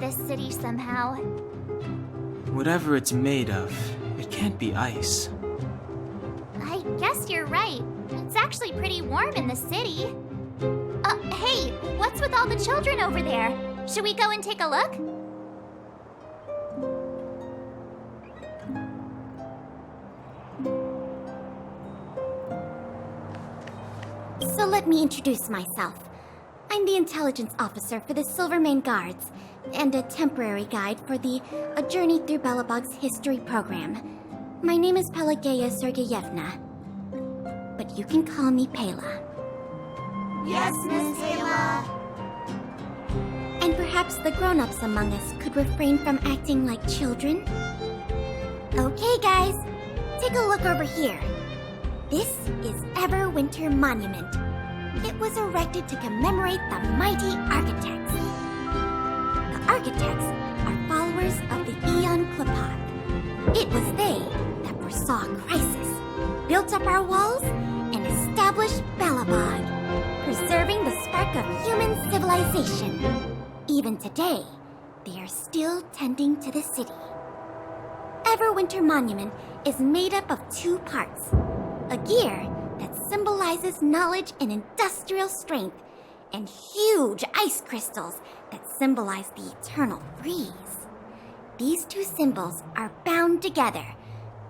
this city somehow. Whatever it's made of, it can't be ice. I guess you're right. It's actually pretty warm in the city. Hey, what's with all the children over there? Should we go and take a look? So let me introduce myself. I'm the intelligence officer for the Silvermane Guards, and a temporary guide for the A Journey Through Belobog's history program. My name is Pelageya Sergeyevna, but you can call me Pela. Yes, Miss Taylor. And perhaps the grown-ups among us could refrain from acting like children? Okay, guys, take a look over here. This is Everwinter Monument. It was erected to commemorate the mighty architects. The architects are followers of the Aeon Klapat. It was they that foresaw a crisis, built up our walls, and established Belobog, preserving the spark of human civilization. Even today, they are still tending to the city. Everwinter Monument is made up of two parts. A gear that symbolizes knowledge and industrial strength, and huge ice crystals that symbolize the eternal freeze. These two symbols are bound together,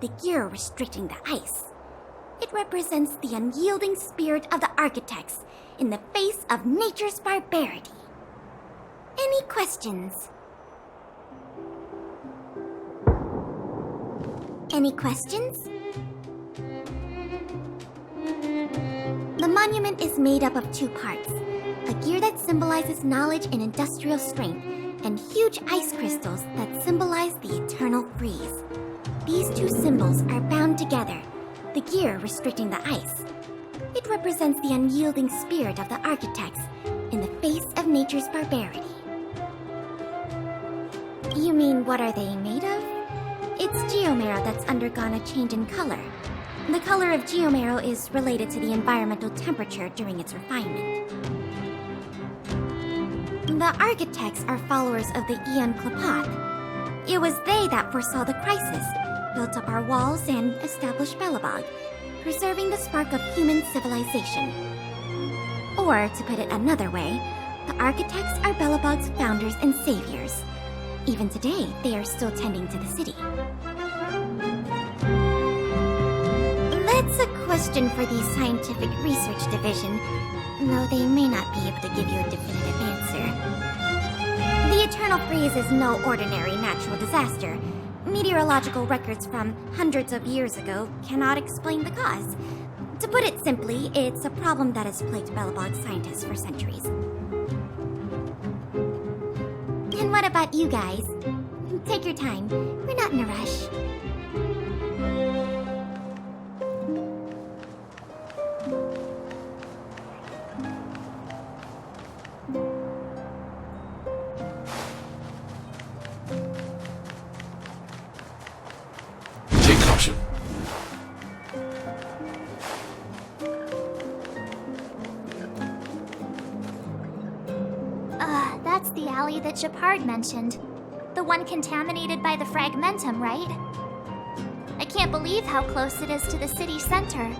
the gear restricting the ice. It represents the unyielding spirit of the architects in the face of nature's barbarity. Any questions? Any questions? The monument is made up of two parts. A gear that symbolizes knowledge and industrial strength, and huge ice crystals that symbolize the eternal freeze. These two symbols are bound together, the gear restricting the ice. It represents the unyielding spirit of the architects in the face of nature's barbarity. You mean, what are they made of? It's geomarrow that's undergone a change in color. The color of geomarrow is related to the environmental temperature during its refinement. The architects are followers of the Aeon Klapat. It was they that foresaw the crisis, built up our walls, and established Belobog, preserving the spark of human civilization. Or, to put it another way, the architects are Belobog's founders and saviors. Even today, they are still tending to the city. That's a question for the Scientific Research Division, though they may not be able to give you a definitive answer. The Eternal Freeze is no ordinary natural disaster. Meteorological records from hundreds of years ago cannot explain the cause. To put it simply, it's a problem that has plagued Belobog scientists for centuries. And what about you guys? Take your time. We're not in a rush. Take caution. That's the alley that Shepard mentioned. The one contaminated by the fragmentum, right? I can't believe how close it is to the city center.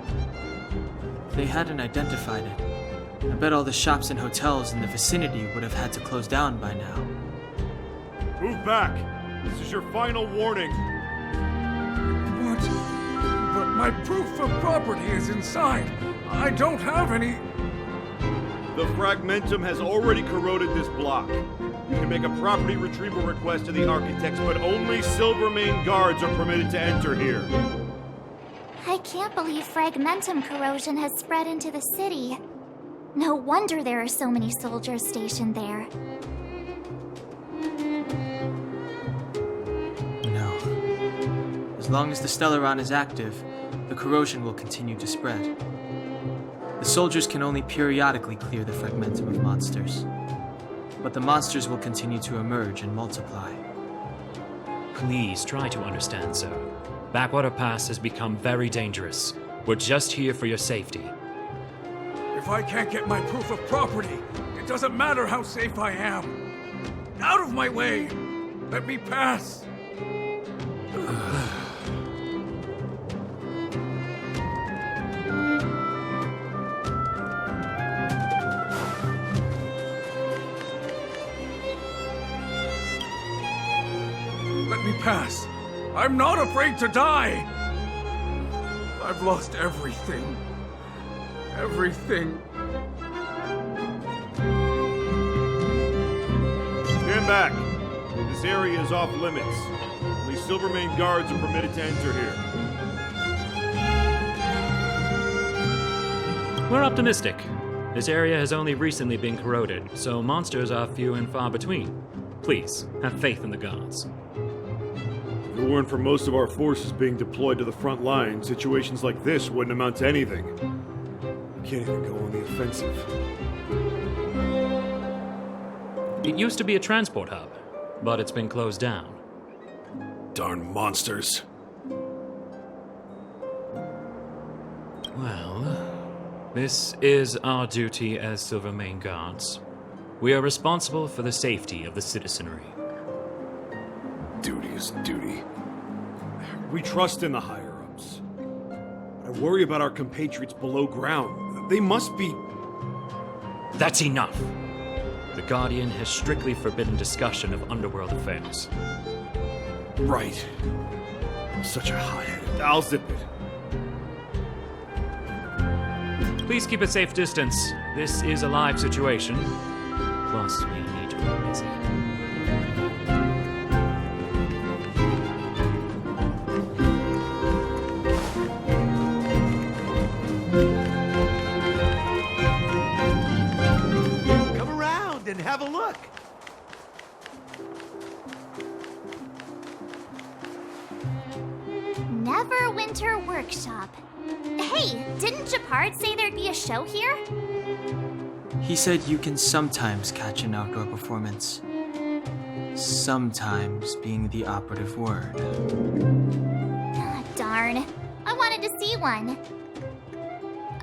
They hadn't identified it. I bet all the shops and hotels in the vicinity would have had to close down by now. Move back! This is your final warning. What? But my proof of property is inside. I don't have any... The fragmentum has already corroded this block. You can make a property retrieval request to the architects, but only Silvermane guards are permitted to enter here. I can't believe fragmentum corrosion has spread into the city. No wonder there are so many soldiers stationed there. No. As long as the Stellaron is active, the corrosion will continue to spread. The soldiers can only periodically clear the fragmentum of monsters. But the monsters will continue to emerge and multiply. Please try to understand, sir. Backwater Pass has become very dangerous. We're just here for your safety. If I can't get my proof of property, it doesn't matter how safe I am. Out of my way! Let me pass! Let me pass. I'm not afraid to die! I've lost everything. Everything. Stand back. This area is off limits. Only Silvermane guards are permitted to enter here. We're optimistic. This area has only recently been corroded, so monsters are few and far between. Please, have faith in the gods. If it weren't for most of our forces being deployed to the front line, situations like this wouldn't amount to anything. Can't even go on the offensive. It used to be a transport hub, but it's been closed down. Darn monsters. Well, this is our duty as Silvermane guards. We are responsible for the safety of the citizenry. Duty is duty. We trust in the higher-ups. I worry about our compatriots below ground. They must be... That's enough! The Guardian has strictly forbidden discussion of underworld affairs. Right. I'm such a hothead. I'll zip it. Please keep a safe distance. This is a live situation. Plus, we need to be busy. Come around and have a look. Everwinter Workshop. Hey, didn't Japard say there'd be a show here? He said you can sometimes catch an outdoor performance. Sometimes being the operative word. Ah, darn. I wanted to see one.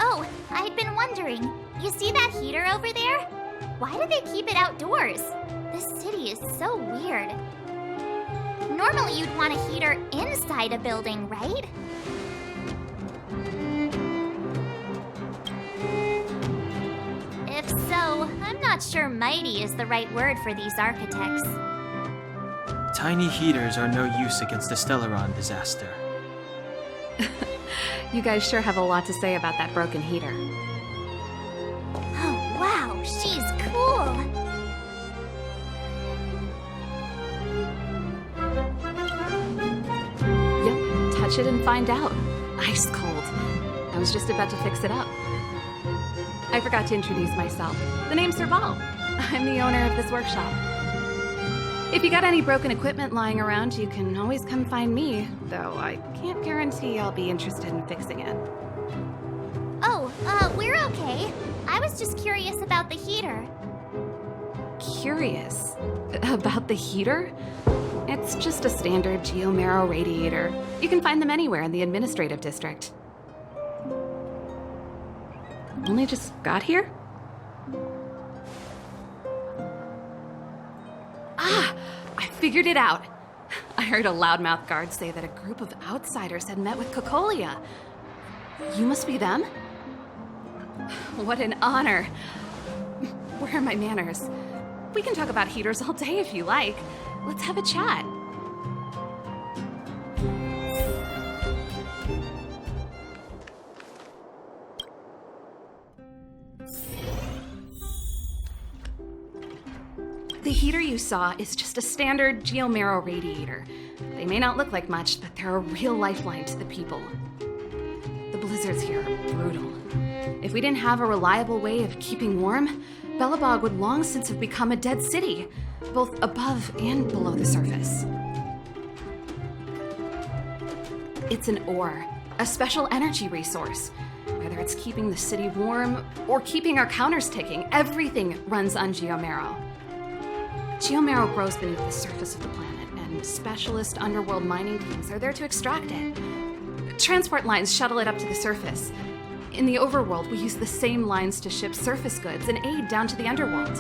Oh, I'd been wondering. You see that heater over there? Why do they keep it outdoors? This city is so weird. Normally you'd want a heater inside a building, right? If so, I'm not sure mighty is the right word for these architects. Tiny heaters are no use against the Stellaron disaster. You guys sure have a lot to say about that broken heater. Oh, wow, she's cool. Yep, touch it and find out. Ice cold. I was just about to fix it up. I forgot to introduce myself. The name's Serval. I'm the owner of this workshop. If you got any broken equipment lying around, you can always come find me, though I can't guarantee I'll be interested in fixing it. Oh, we're okay. I was just curious about the heater. Curious? About the heater? It's just a standard geomarrow radiator. You can find them anywhere in the administrative district. Only just got here? Ah! I figured it out! I heard a loudmouth guard say that a group of outsiders had met with Cocolia. You must be them? What an honor. Where are my manners? We can talk about heaters all day if you like. Let's have a chat. The heater you saw is just a standard geomarrow radiator. They may not look like much, but they're a real lifeline to the people. The blizzards here are brutal. If we didn't have a reliable way of keeping warm, Belobog would long since have become a dead city, both above and below the surface. It's an ore, a special energy resource. Whether it's keeping the city warm or keeping our counters ticking, everything runs on geomarrow. Geomarrow grows beneath the surface of the planet, and specialist underworld mining teams are there to extract it. Transport lines shuttle it up to the surface. In the overworld, we use the same lines to ship surface goods and aid down to the underworld.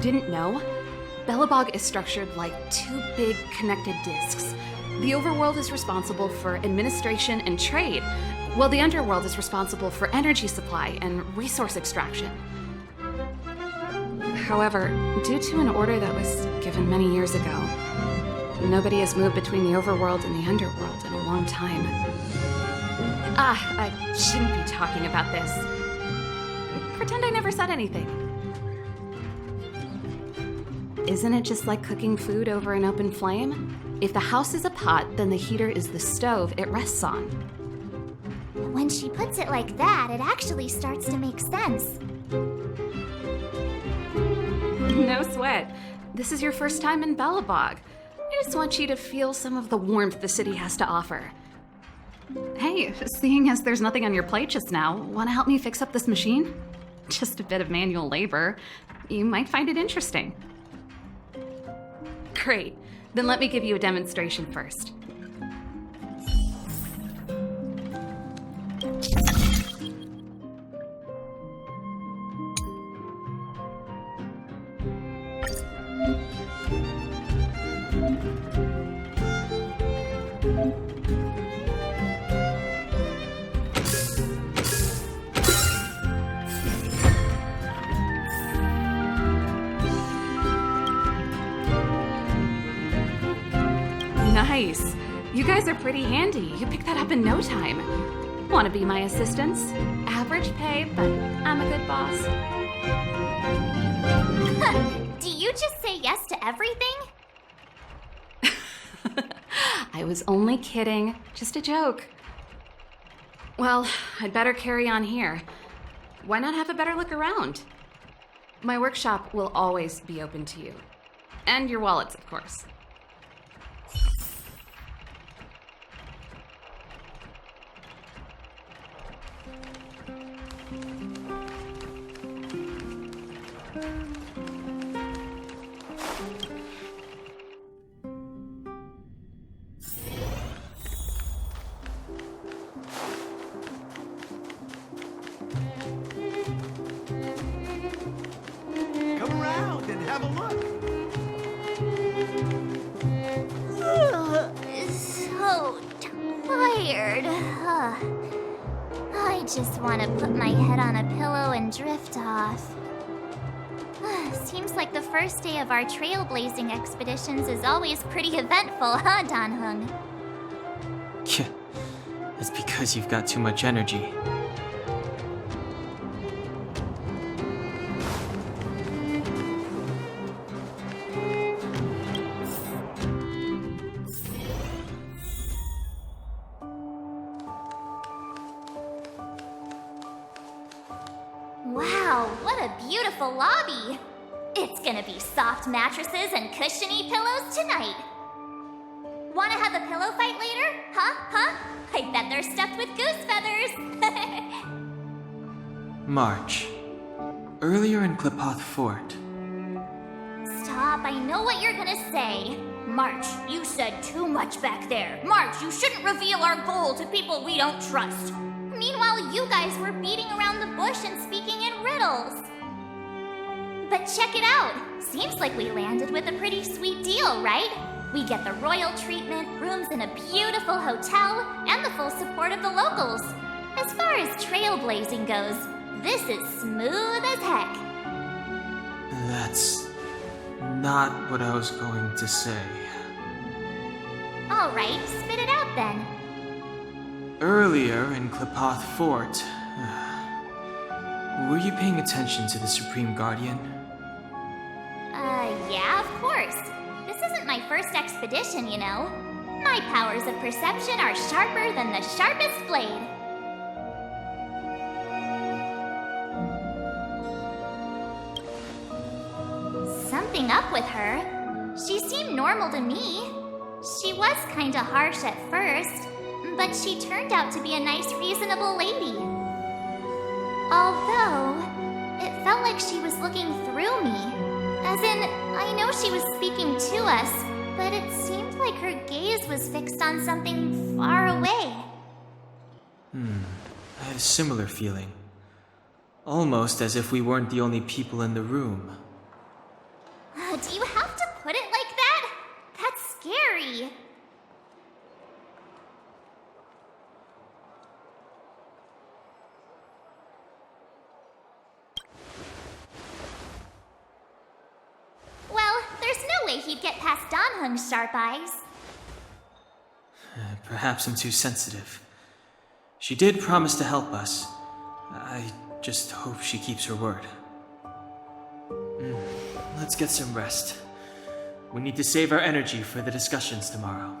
didn't know? Belobog is structured like two big connected disks. The overworld is responsible for administration and trade, while the underworld is responsible for energy supply and resource extraction. However, due to an order that was given many years ago, nobody has moved between the overworld and the underworld in a long time. I shouldn't be talking about this. Pretend I never said anything. Isn't it just like cooking food over an open flame? If the house is a pot, then the heater is the stove it rests on. When she puts it like that, it actually starts to make sense. No sweat. This is your first time in Belobog. I just want you to feel some of the warmth the city has to offer. Hey, seeing as there's nothing on your plate just now, want to help me fix up this machine? Just a bit of manual labor. You might find it interesting. Great. Then let me give you a demonstration first. Nice. You guys are pretty handy. You picked that up in no time. Want to be my assistants? Average pay, but I'm a good boss. Do you just say yes to everything? I was only kidding. Just a joke. Well, I'd better carry on here. Why not have a better look around? My workshop will always be open to you. And your wallets, of course. Come around and have a look. So tired. I just want to put my head on a pillow and drift off. Seems like the first day of our trailblazing expeditions is always pretty eventful, huh, Dan-hung? Yeah, it's because you've got too much energy. Wow, what a beautiful lobby! It's gonna be soft mattresses and cushiony pillows tonight. Wanna have a pillow fight later? Huh? I bet they're stuffed with goose feathers! March. Earlier in Klipoth Fort. Stop, I know what you're gonna say. March, you said too much back there. March, you shouldn't reveal our goal to people we don't trust. Meanwhile, you guys were beating around the bush and speaking in riddles. But check it out. Seems like we landed with a pretty sweet deal, right? We get the royal treatment, rooms in a beautiful hotel, and the full support of the locals. As far as trailblazing goes, this is smooth as heck. That's not what I was going to say. All right, spit it out then. Earlier in Klipoth Fort, were you paying attention to the Supreme Guardian? Yeah, of course. This isn't my first expedition, you know. My powers of perception are sharper than the sharpest blade. Something up with her. She seemed normal to me. She was kinda harsh at first, but she turned out to be a nice, reasonable lady. Although, it felt like she was looking through me. As in, I know she was speaking to us, but it seemed like her gaze was fixed on something far away. I had a similar feeling. Almost as if we weren't the only people in the room. Do you have to put it like that? That's scary. Well, there's no way he'd get past Danhung's sharp eyes. Perhaps I'm too sensitive. She did promise to help us. I just hope she keeps her word. Let's get some rest. We need to save our energy for the discussions tomorrow.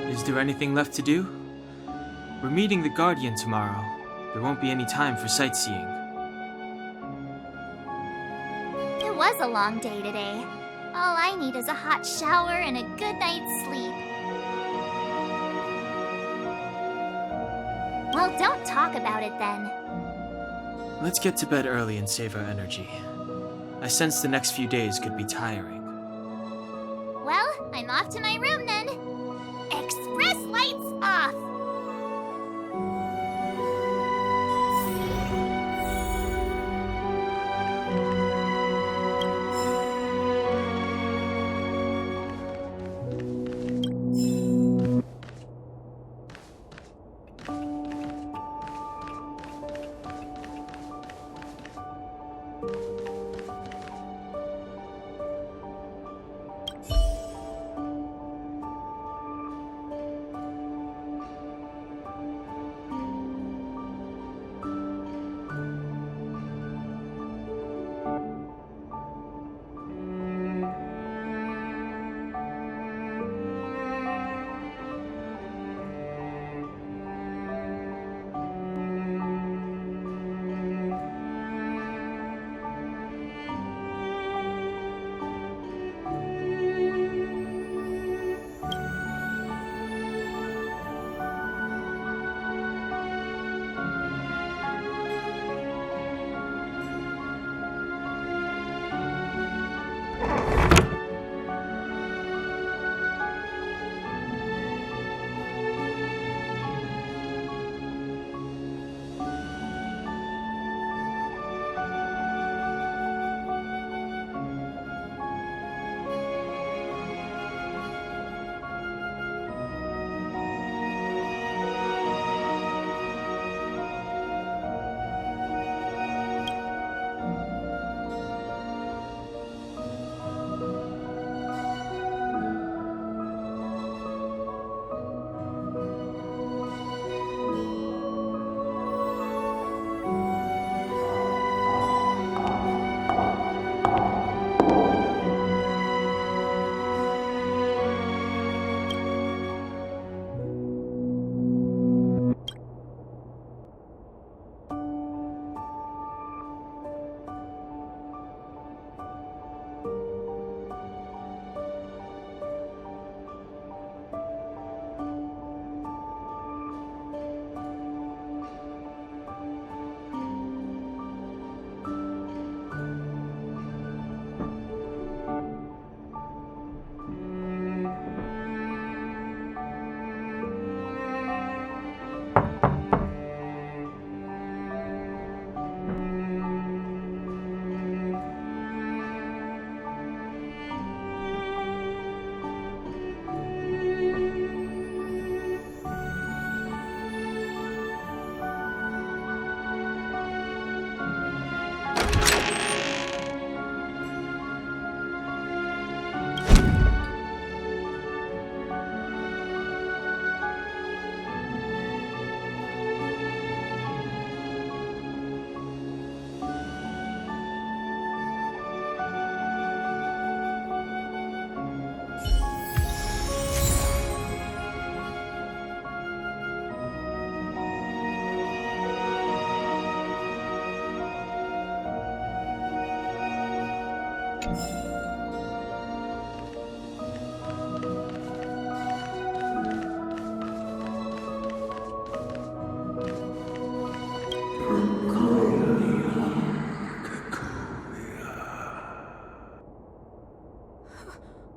Is there anything left to do? We're meeting the Guardian tomorrow. There won't be any time for sightseeing. It was a long day today. All I need is a hot shower and a good night's sleep. Well, don't talk about it then. Let's get to bed early and save our energy. I sense the next few days could be tiring. Well, I'm off to my room then. Express lights off!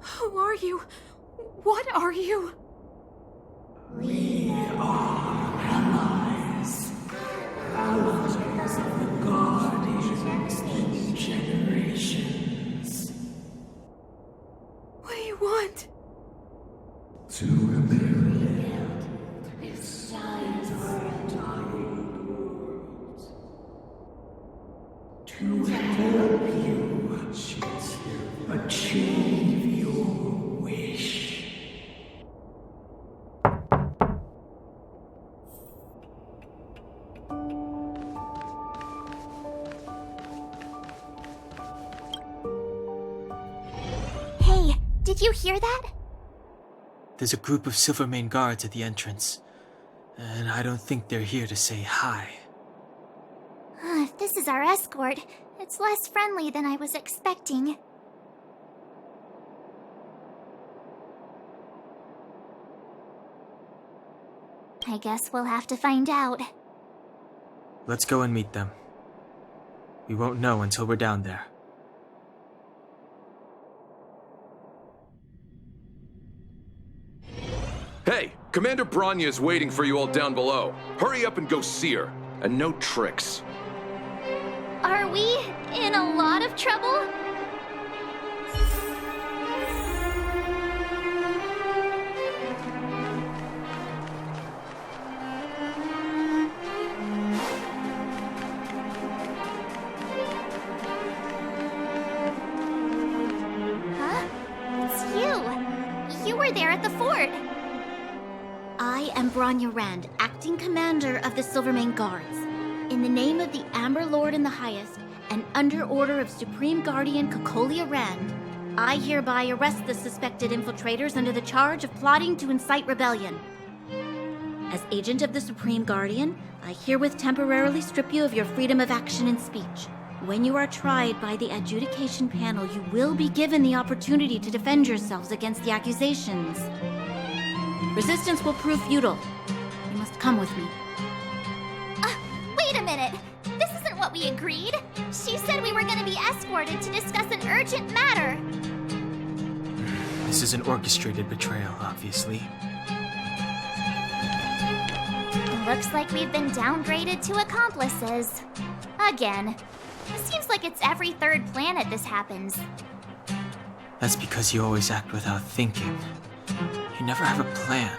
Who are you? What are you? We are allies. Rulers of the Guardians in generations. What do you want? To rebuild its size to help you achieve your wish. Hey, did you hear that? There's a group of Silvermane guards at the entrance, and I don't think they're here to say hi. If this is our escort, it's less friendly than I was expecting. I guess we'll have to find out. Let's go and meet them. We won't know until we're down there. Hey, Commander Bronya is waiting for you all down below. Hurry up and go see her. And no tricks. Are we in a lot of trouble? Huh? It's you. You were there at the fort. I am Bronya Rand, acting commander of the Silvermane Guards. In the name of the Amber Lord in the Highest, and under order of Supreme Guardian Cocolia Rand, I hereby arrest the suspected infiltrators under the charge of plotting to incite rebellion. As agent of the Supreme Guardian, I herewith temporarily strip you of your freedom of action and speech. When you are tried by the adjudication panel, you will be given the opportunity to defend yourselves against the accusations. Resistance will prove futile. You must come with me. Wait a minute. This isn't what we agreed. She said we were going to be escorted to discuss an urgent matter. This is an orchestrated betrayal, obviously. Looks like we've been downgraded to accomplices. Again. It seems like it's every third planet this happens. That's because you always act without thinking. You never have a plan.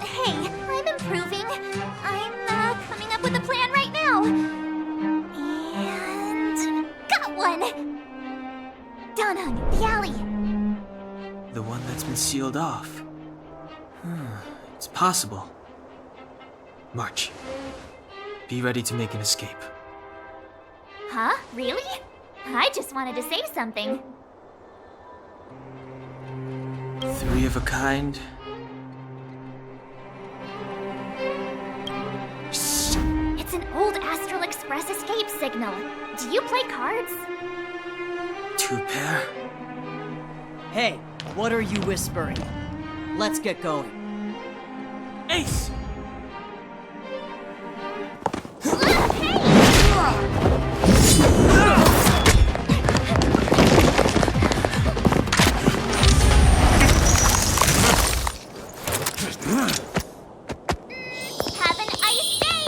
Hey, I'm improving. I'm coming up with a plan right now. And got one! Danhung, the alley. The one that's been sealed off. It's possible. March. Be ready to make an escape. Huh? Really? I just wanted to say something. 3 of a kind. Shh! It's an old Astral Express escape signal. Do you play cards? 2 pair. Hey, what are you whispering? Let's get going. Ace! Have an ice day!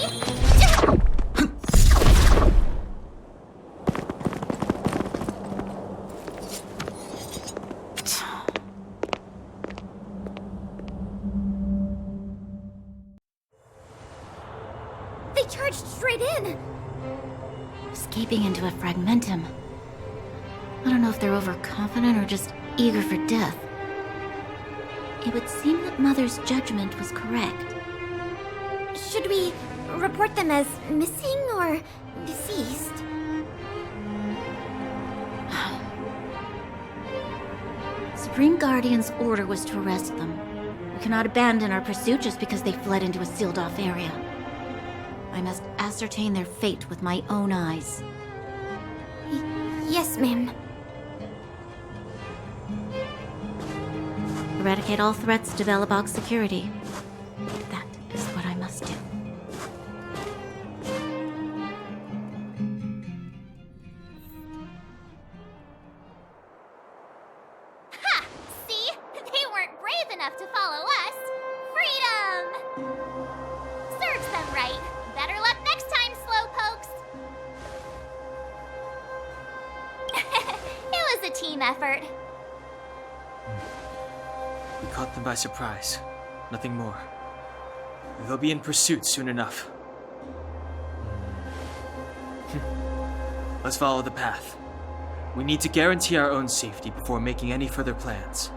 They charged straight in! Escaping into a fragmentum. I don't know if they're overconfident or just eager for death. It would seem that Mother's judgment was correct. Should we report them as missing or deceased? Supreme Guardian's order was to arrest them. We cannot abandon our pursuit just because they fled into a sealed-off area. I must ascertain their fate with my own eyes. Yes, ma'am. Eradicate all threats to Belobog's security. That is what I must do. a team effort. We caught them by surprise. Nothing more. They'll be in pursuit soon enough. Let's follow the path. We need to guarantee our own safety before making any further plans.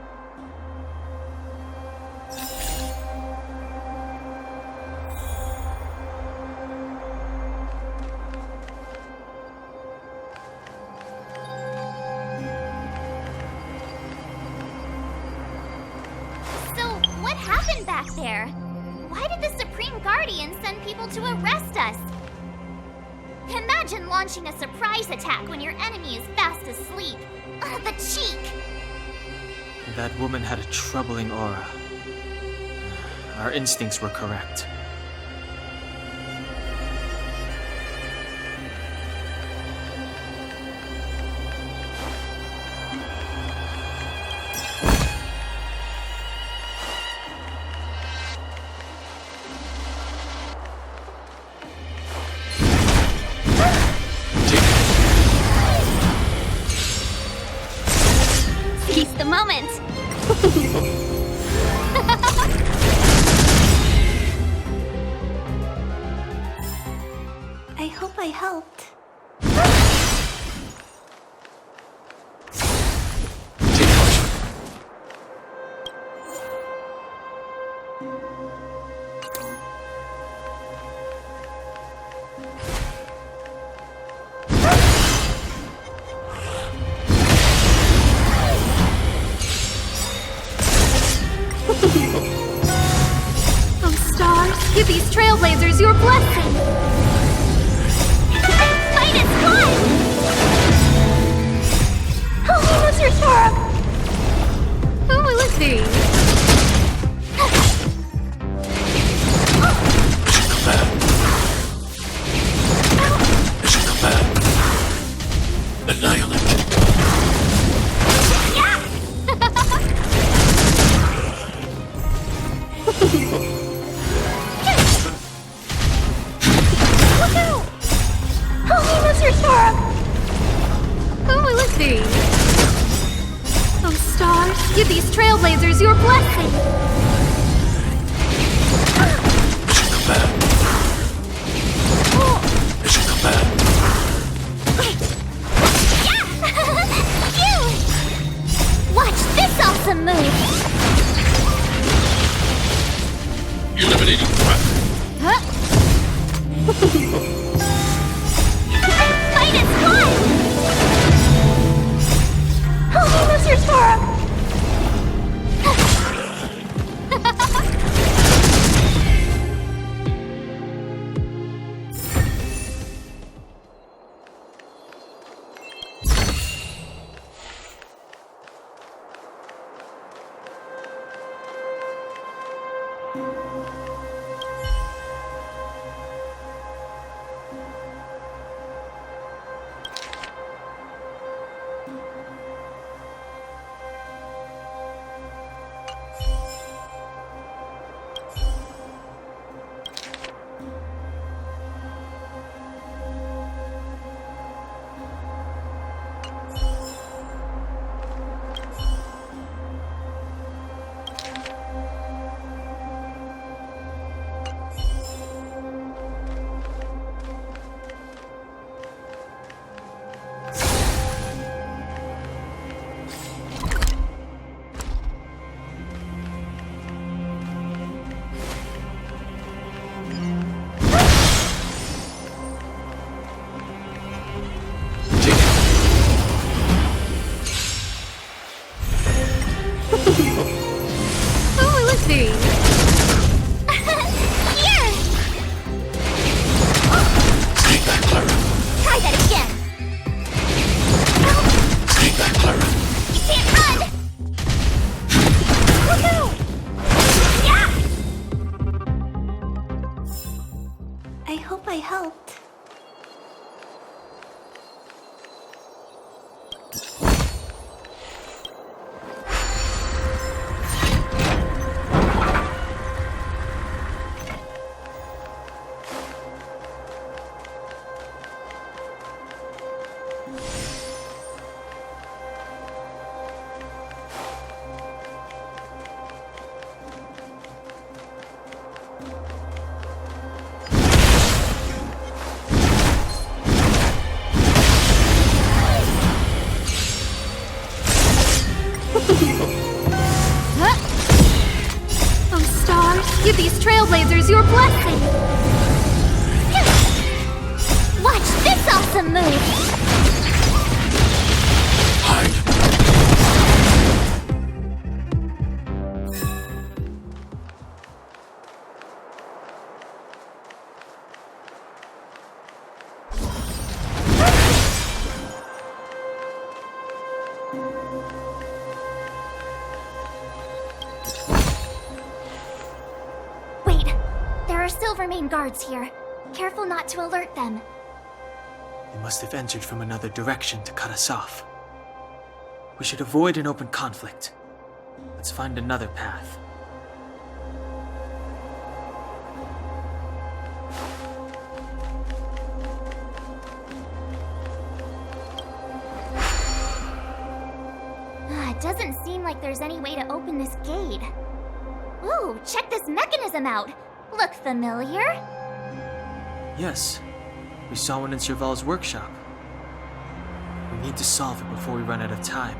So, what happened back there? Why did the Supreme Guardian send people to arrest us? Imagine launching a surprise attack when your enemy is fast asleep. The cheek! That woman had a troubling aura. Our instincts were correct. Seize the moment! I hope I helped. Oh, stars, give these trailblazers your blessing! Fight is fun! Oh, Mr. Sharp! Who will it be? Oh, Mr. Sharp! Who will it be? Oh, stars, give these trailblazers your blessing! Watch this awesome move! Eliminating threat. Fight is fun! Oh, Mr. Sharp! Who will it be? Here! Stay back, Clara. Try that again! Stay back, Clara. You can't run! Woohoo! Yeah! I hope I helped. Oh, stars, give these trailblazers your blessing! Watch this awesome move! Silvermane guards here. Careful not to alert them. They must have entered from another direction to cut us off. We should avoid an open conflict. Let's find another path. It doesn't seem like there's any way to open this gate. Ooh, check this mechanism out! Look familiar? Yes, we saw one in Serval's workshop. We need to solve it before we run out of time.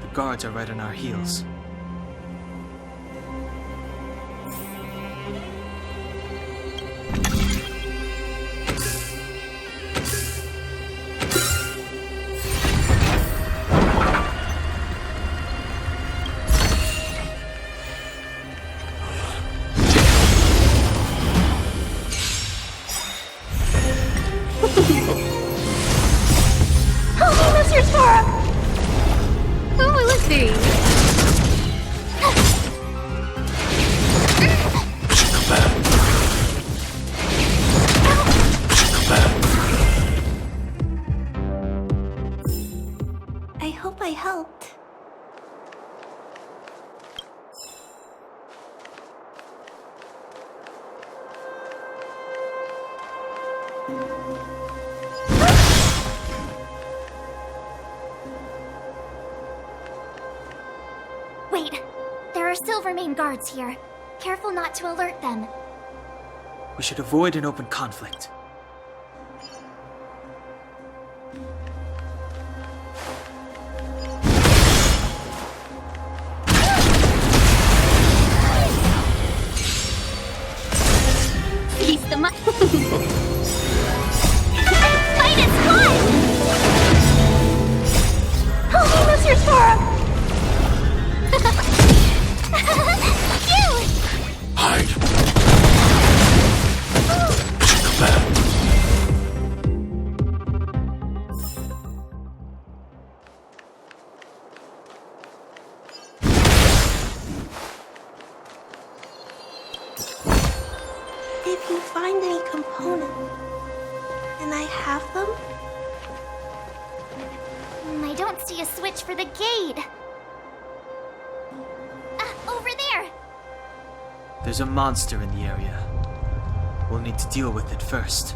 The guards are right on our heels. I hope I helped. Wait, there are Silvermane guards here. Careful not to alert them. We should avoid an open conflict. Feast the fight is fun! Holy Mr. Sora! If you find any component, and I have them? I don't see a switch for the gate. Over there! There's a monster in the area. We'll need to deal with it first.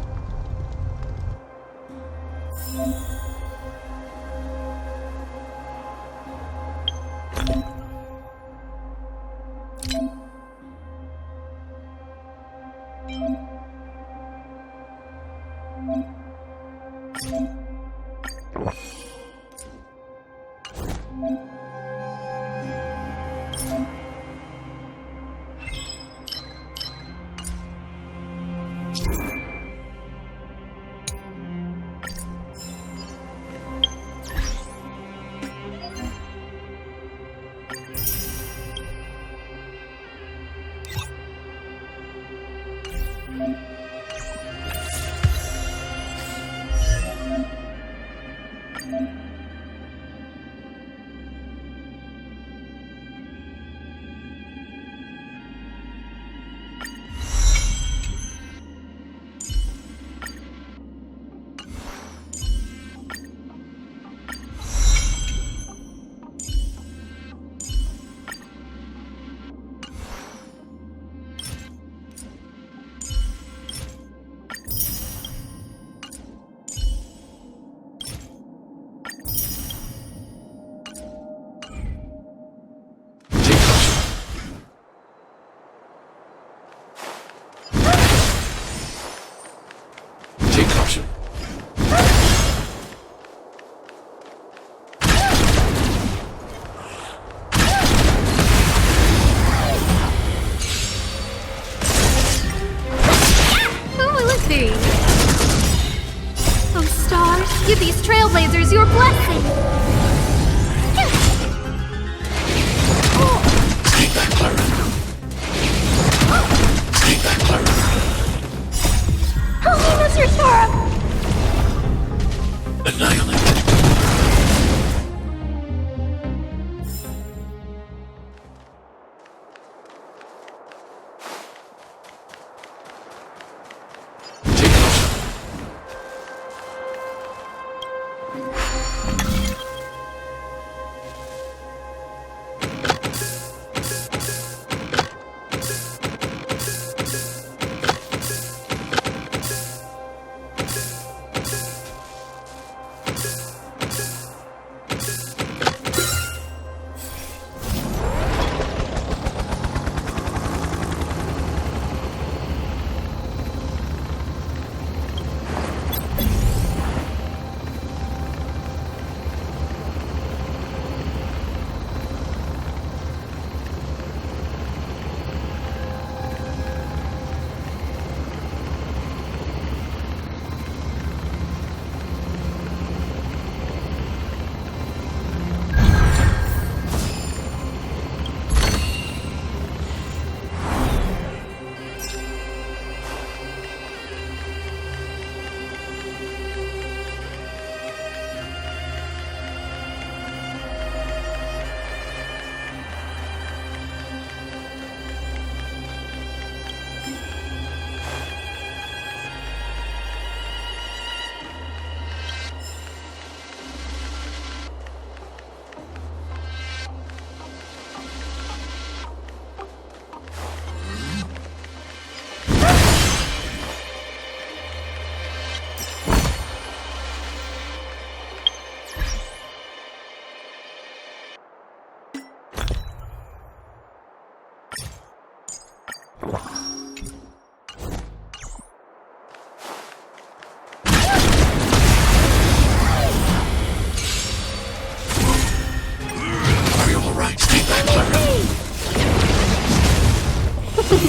Watch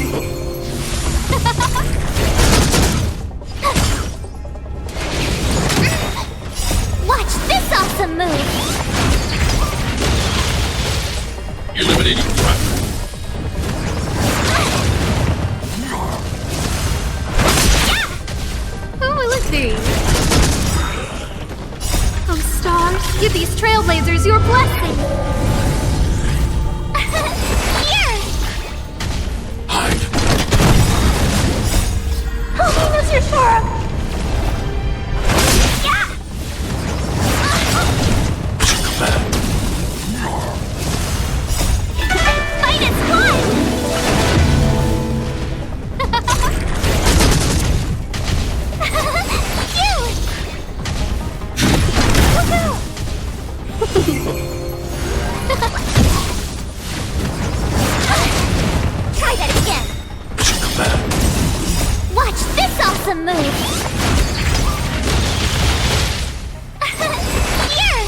this awesome move! Eliminating threat. Who will it be? Oh, stars, give these trailblazers your blessing! Here! Hide. Oh, lose your form! Yeah! Fight is fun! Try that again! Watch this awesome move! Here!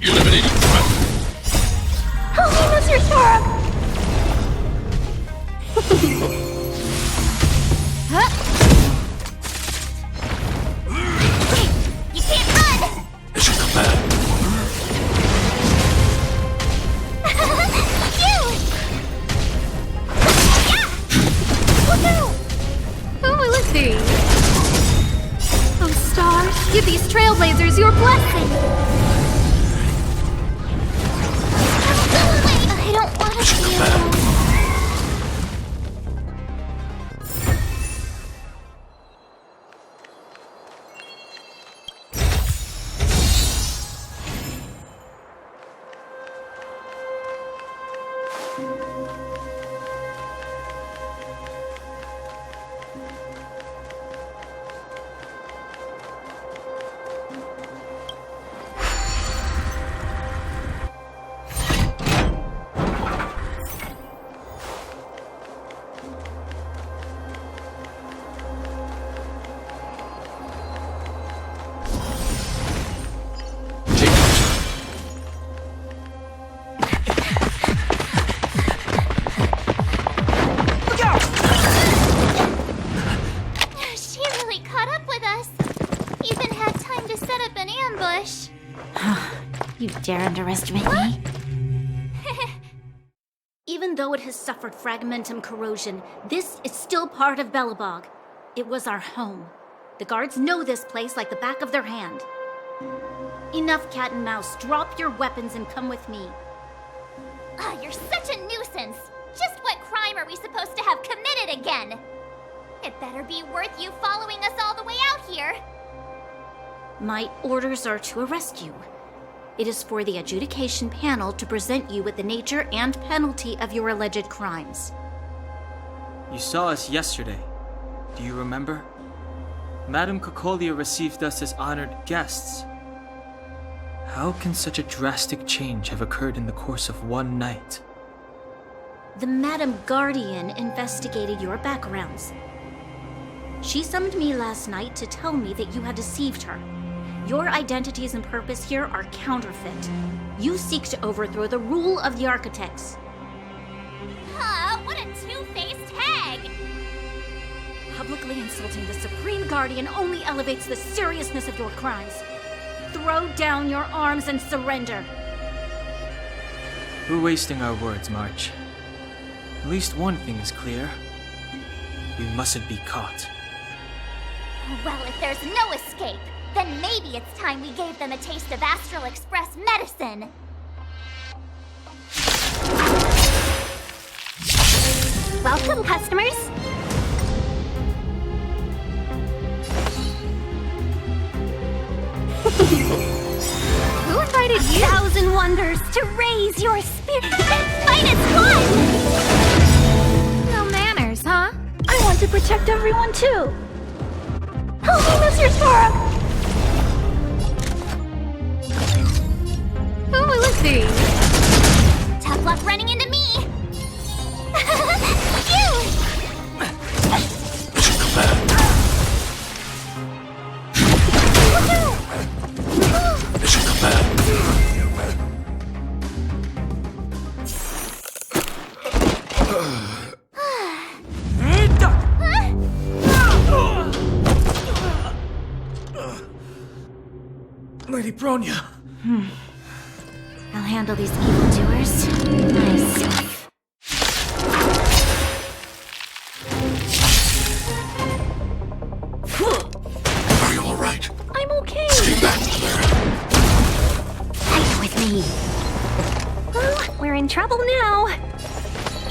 Eliminating threat. Oh, lose your form! Huh? Wait, you can't run! Mission command. Who will it be? Oh, stars, give these trailblazers your blessing! Wait, I don't want to be alone. She really caught up with us. Even had time to set up an ambush. You dare underestimate me? Even though it has suffered fragmentum corrosion, this is still part of Belobog. It was our home. The guards know this place like the back of their hand. Enough cat and mouse. Drop your weapons and come with me. Ah, you're such a nuisance. Just what crime are we supposed to have committed again? It better be worth you following us all the way out here. My orders are to arrest you. It is for the adjudication panel to present you with the nature and penalty of your alleged crimes. You saw us yesterday. Do you remember? Madame Cocolia received us as honored guests. How can such a drastic change have occurred in the course of one night? The Madam Guardian investigated your backgrounds. She summoned me last night to tell me that you had deceived her. Your identities and purpose here are counterfeit. You seek to overthrow the rule of the architects. Huh, what a two-faced hag! Publicly insulting the Supreme Guardian only elevates the seriousness of your crimes. Throw down your arms and surrender. We're wasting our words, March. At least one thing is clear. We mustn't be caught. Well, if there's no escape, then maybe it's time we gave them a taste of Astral Express medicine. Welcome, customers. Who invited you? 1,000 wonders to raise your spirit. Fight is fun! No manners, huh? I want to protect everyone too. Help me, Mr. Storm! Who will it be? Tough luck running into me! You! Bronya! I'll handle these evildoers myself. Are you alright? I'm okay. Stay back, Claire. Fight with me. Well, we're in trouble now.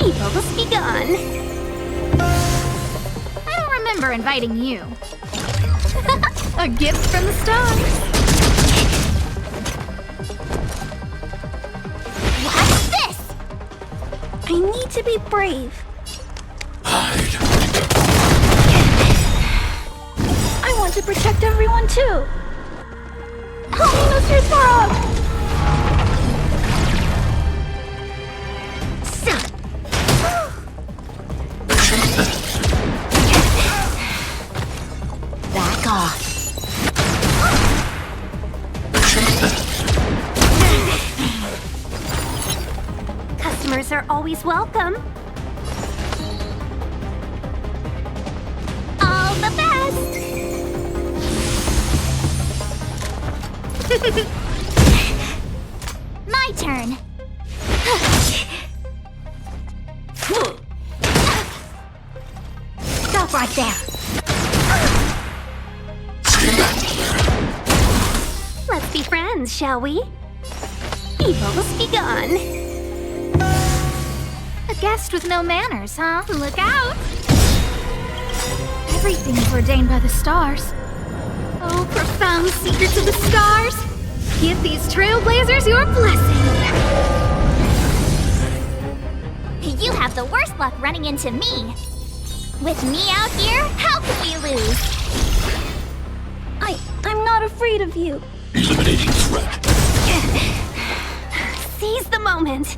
Evil must be gone. I don't remember inviting you. A gift from the stars. What's this? I need to be brave. Hide. I want to protect everyone too. Help me, Mr. Frog! Back off. Customers are always welcome. All the best. My turn. Stop right there. Let's be friends, shall we? Evil must be gone. A guest with no manners, huh? Look out! Everything's ordained by the stars. Oh, profound secrets of the stars! Give these trailblazers your blessing! You have the worst luck running into me. With me out here, how could we lose? I'm not afraid of you. Eliminating threat. Seize the moment.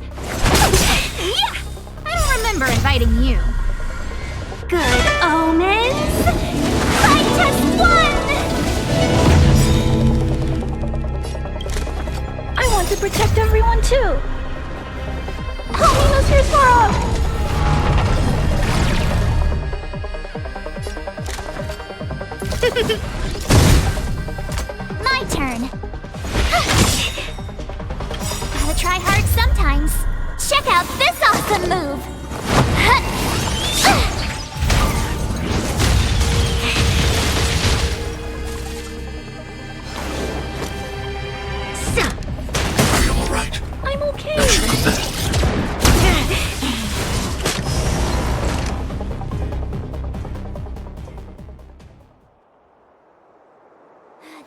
Yeah! I don't remember inviting you. Good omens. I just won! I want to protect everyone too. Help me, Mr. Frog! My turn. Gotta try hard sometimes. Check out this awesome move. Are you alright? I'm okay.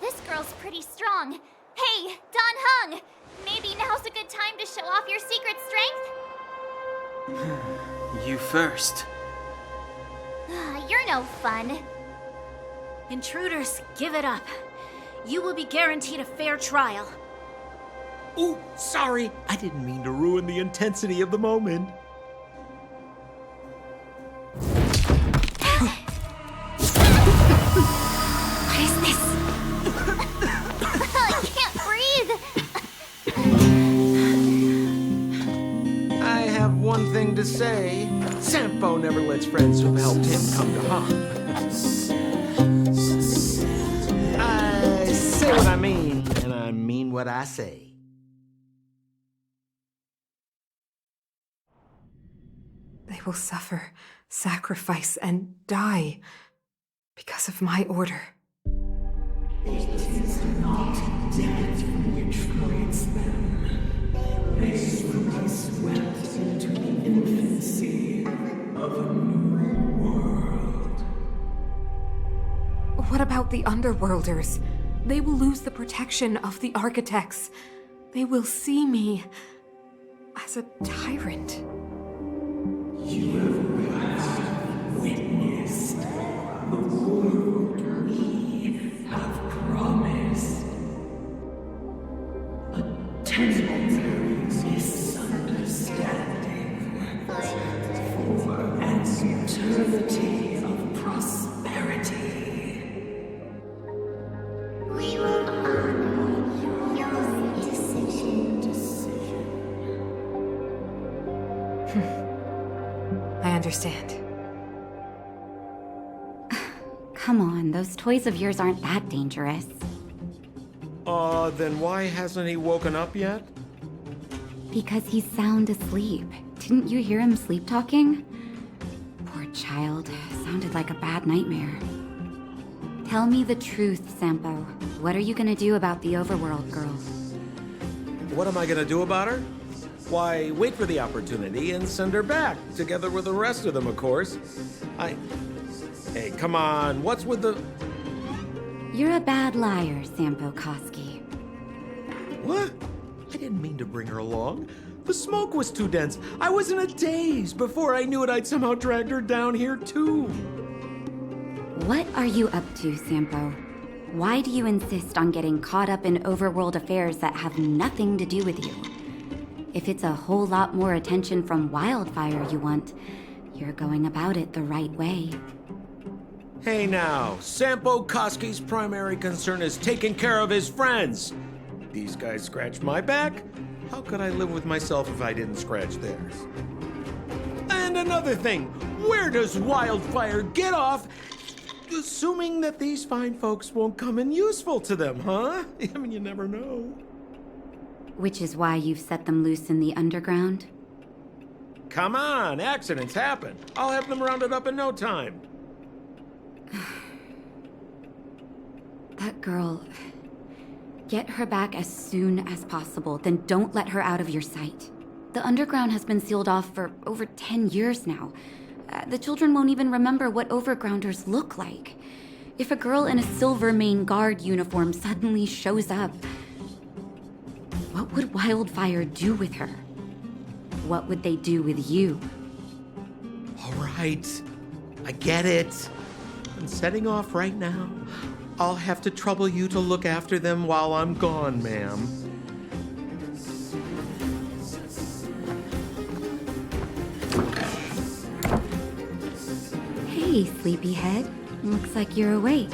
This girl's pretty strong. Hey, Don Hung! Maybe now's a good time to show off your secret strength? You first. You're no fun. Intruders, give it up. You will be guaranteed a fair trial. Ooh, sorry. I didn't mean to ruin the intensity of the moment. What is this? I can't breathe. I have one thing to say. Sampo never lets friends who've helped him come to harm. I say what I mean, and I mean what I say. They will suffer, sacrifice, and die because of my order. It is not death which creates them. They slowly swept into the infancy of a new world. What about the Underworlders? They will lose the protection of the Architects. They will see me as a tyrant. You have witnessed the world we have promised. A temporary misunderstanding for an eternity of prosperity. We will honor your decision. I understand. Come on, those toys of yours aren't that dangerous. Then why hasn't he woken up yet? Because he's sound asleep. Didn't you hear him sleep talking? Poor child. Sounded like a bad nightmare. Tell me the truth, Sampo. What are you gonna do about the overworld girl? What am I gonna do about her? Why, wait for the opportunity and send her back, together with the rest of them, of course. Hey, come on, what's with the... You're a bad liar, Sampo Koski. What? I didn't mean to bring her along. The smoke was too dense. I was in a daze. Before I knew it, I'd somehow dragged her down here, too. What are you up to, Sampo? Why do you insist on getting caught up in overworld affairs that have nothing to do with you? If it's a whole lot more attention from Wildfire you want, you're going about it the right way. Hey now, Sampo Koski's primary concern is taking care of his friends. These guys scratch my back. How could I live with myself if I didn't scratch theirs? And another thing, where does Wildfire get off assuming that these fine folks won't come in useful to them, huh? I mean, you never know. Which is why you've set them loose in the underground? Come on, accidents happen. I'll have them rounded up in no time. That girl... Get her back as soon as possible, then don't let her out of your sight. The underground has been sealed off for over 10 years now. The children won't even remember what overgrounders look like. If a girl in a Silvermane Guard uniform suddenly shows up, what would Wildfire do with her? What would they do with you? All right, I get it. I'm setting off right now. I'll have to trouble you to look after them while I'm gone, ma'am. Hey, sleepyhead. Looks like you're awake.